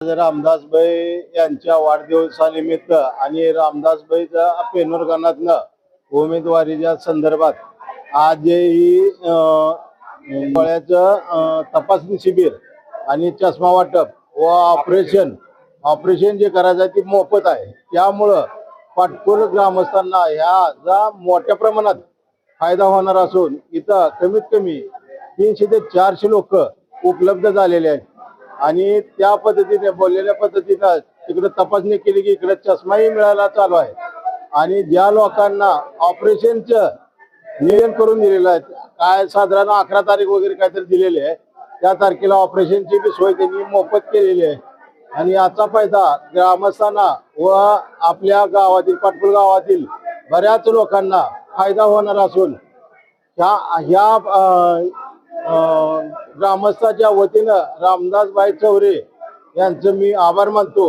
रामदासभाई यांच्या वाढदिवसानिमित्त आणि रामदासभाईच्या पेनोरगानातनं उमेदवारीच्या संदर्भात आज ही डोळ्याचं तपासणी शिबिर आणि चष्मा वाटप व ऑपरेशन जे करायचं ते मोफत आहे। त्यामुळं पाटकुल ग्रामस्थांना ह्याचा मोठ्या प्रमाणात फायदा होणार असून इथं कमीत कमी 300 ते 400 लोक उपलब्ध झालेले आहेत आणि त्या पद्धतीने बोललेल्या पद्धतीने तिकडे तपासणी केली की इकडे चष्माही मिळायला चालू आहे आणि ज्या लोकांना ऑपरेशनचं नियोजन करून दिलेलं आहे काय साधारण 11 तारीख वगैरे काहीतरी दिलेली आहे त्या तारखेला ऑपरेशनची बी सोय त्यांनी मोफत केलेली आहे आणि याचा फायदा ग्रामस्थांना व आपल्या गावातील पाटकुल गावातील बऱ्याच लोकांना फायदा होणार असून ह्या ग्रामस्थाच्या वतीनं रामदासभाई चौरे यांचं मी आभार मानतो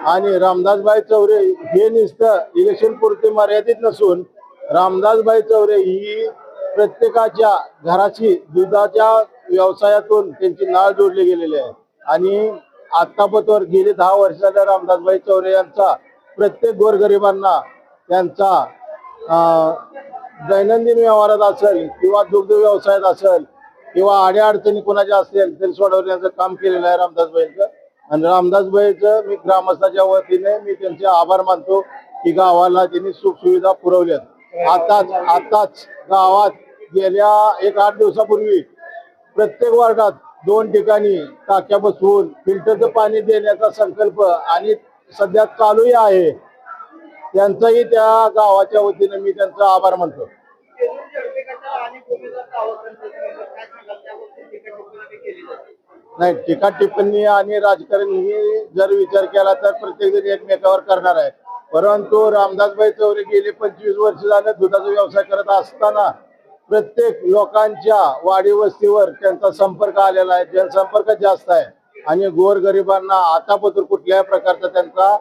आणि रामदासभाई चौरे हे नुसतं इलेक्शन पुरते मर्यादित नसून रामदासभाई चौरे ही प्रत्येकाच्या घराची दुधाच्या व्यवसायातून त्यांची नाळ जोडली गेलेली आहे आणि आतापर्यंत गेली 10 वर्षाला रामदासभाई चौरे यांचा प्रत्येक गोरगरिबांना त्यांचा दैनंदिन व्यवहारात असेल किंवा दुग्ध व्यवसायात असेल किंवा अडचणी कोणाच्या असतील तरी सोडवण्याचं काम केलेलं आहे रामदासभाईंचं आणि रामदासभाईचं मी ग्रामस्थाच्या वतीने मी त्यांचे आभार मानतो की गावाला त्यांनी सुखसुविधा पुरवल्यात। आताच गावात गेल्या 8 दिवसापूर्वी प्रत्येक वार्डात 2 ठिकाणी टाक्या बसवून फिल्टरचं पाणी देण्याचा संकल्प आणि सध्या चालूही आहे त्यांचाही त्या गावाच्या वतीने मी त्यांचा आभार मानतो। नाही, टीका टिप्पणी आणि राजकारण ही जर विचार केला तर प्रत्येक जण एकमेकावर करणार आहे, परंतु रामदासभाई चौरे गेले 25 वर्ष झाले दुधाचा व्यवसाय करत असताना प्रत्येक लोकांच्या वाडी वस्तीवर त्यांचा संपर्क आलेला आहे, जनसंपर्क जास्त आहे आणि गोरगरिबांना आतापर्यंत कुठल्याही प्रकारचा त्यांचा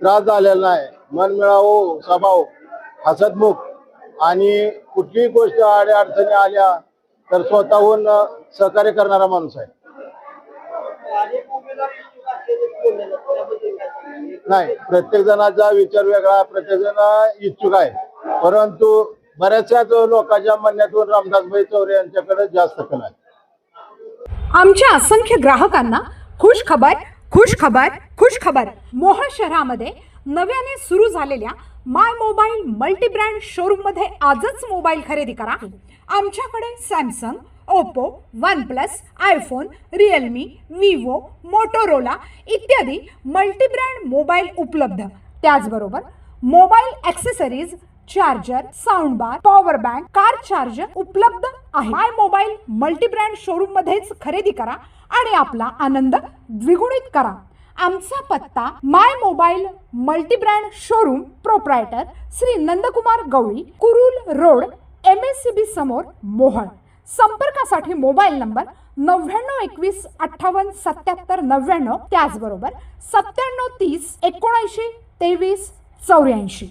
त्रास झालेला नाही। मनमिळावू स्वभाव, हसतमुख आणि कुठलीही गोष्ट अडचणी आल्या तर स्वतःहून सहकार्य करणारा माणूस आहे। नाही, प्रत्येक जणाचा विचार वेगळा, प्रत्येक जण इच्छुक आहे, परंतु बऱ्याचशाच लोकांच्या म्हणण्यातून रामदासभाई चौरे यांच्याकडे जास्त कल आहे। आमच्या असंख्य ग्राहकांना खुश खबर मोहोळ शहरामध्ये नव्याने सुरू झालेल्या माय मोबाईल मल्टी ब्रँड शोरूम मध्ये आजच मोबाईल खरेदी करा। आमच्याकडे Samsung, Oppo, OnePlus, iPhone, Realme, Vivo, Motorola इत्यादी मल्टी ब्रँड मोबाईल उपलब्ध। त्याचबरोबर मोबाईल ॲक्सेसरीज, चार्जर, साऊंड बार, पॉवर बँक, कार चार्जर उपलब्ध आहे। माय मोबाईल मल्टी ब्रँड शोरूम मध्येच खरेदी करा आणि आपला आनंद द्विगुणित करा। आमचा पत्ता my mobile multi brand showroom, proprietor Shri Nandkumar Gawali, Kurul road, MSCB समोर, मोहोळ। संपर्कासाठी मोबाईल नंबर 9921 58 77 99, त्याचबरोबर 97 30 79 23 84।